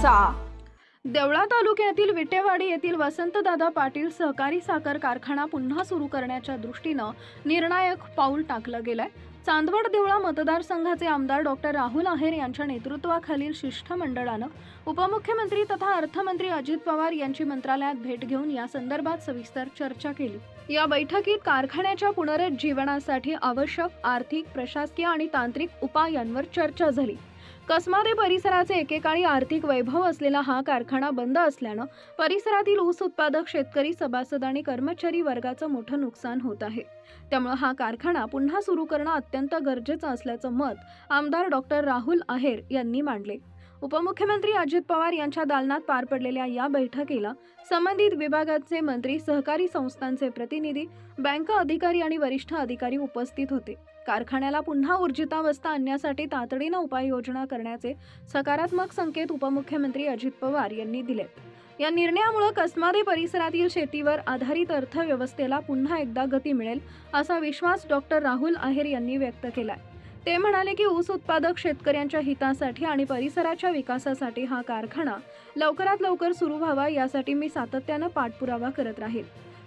चर्चा। देवळा तालुक्यातील विटेवाडी येथील वसंतदादा पाटील सहकारी साखर कारखाना पुन्हा सुरू करण्याच्या दृष्टीनं निर्णायक पाऊल टाकलं गेलंय। चांदवड देवळा मतदारसंघाचे आमदार डॉक्टर राहुल आहेर यांच्या नेतृत्वाखालील शिष्टमंडळानं उपमुख्यमंत्री तथा अर्थमंत्री अजित पवार यांची मंत्रालयात भेट घेऊन या संदर्भात सविस्तर चर्चा केली। या बैठकीत कारखान्याच्या पुनरुज्जीवनासाठी आवश्यक आर्थिक, प्रशासकीय आणि तांत्रिक उपायांवर चर्चा झाली। कसमादे परिसराचे एकेकाळी आर्थिक वैभव असलेला हा कारखाना बंद असल्यानं परिसरातील ऊस उत्पादक शेतकरी, सभासद आणि कर्मचारी वर्गाचं मोठं नुकसान होत आहे। त्यामुळे हा कारखाना पुन्हा सुरू करणं अत्यंत गरजेचं असल्याचं मत आमदार डॉक्टर राहुल आहेर यांनी मांडले। उपमुख्यमंत्री अजित पवार यांच्या दालनात पार पडलेल्या या बैठकीला संबंधित विभागाचे मंत्री, सहकारी संस्थांचे प्रतिनिधी, बँक अधिकारी आणि वरिष्ठ अधिकारी उपस्थित होते। कारखान्याला पुन्हा ऊर्जितावस्था आणण्यासाठी तातडीनं उपाययोजना करण्याचे सकारात्मक संकेत उपमुख्यमंत्री अजित पवार यांनी दिलेत। या निर्णयामुळे कसमादे परिसरातील शेतीवर आधारित अर्थव्यवस्थेला पुन्हा एकदा गती मिळेल असा विश्वास डॉक्टर राहुल आहेर यांनी व्यक्त केलाय। ते म्हणाले की ऊस उत्पादक शेतकऱ्यांच्या हितासाठी आणि परिसराच्या विकासासाठी हा कारखाना लवकरात लवकर सुरू व्हावा यासाठी मी सातत्यानं पाठपुरावा करत राहील।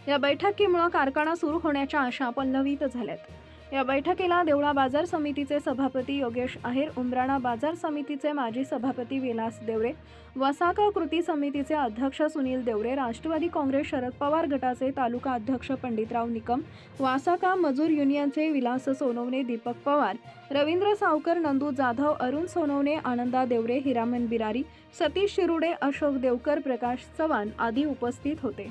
या बैठकीमुळे कारखाना सुरू होण्याच्या आशा पल्लवित झाल्यात। या बैठकीला देवळा बाजार समितीचे सभापती योगेश आहेर, उमराणा बाजार समितीचे माजी सभापती विलास देवरे, वसाका कृती समितीचे अध्यक्ष सुनील देवरे, राष्ट्रवादी काँग्रेस शरद पवार गटाचे तालुका अध्यक्ष पंडितराव निकम, वासाका मजूर युनियनचे विलास सोनवणे, दीपक पवार, रवींद्र सावकर, नंदू जाधव, अरुण सोनवणे, आनंदा देवरे, हिरामन बिरारी, सतीश शिरुडे, अशोक देवकर, प्रकाश चव्हाण आदी उपस्थित होते।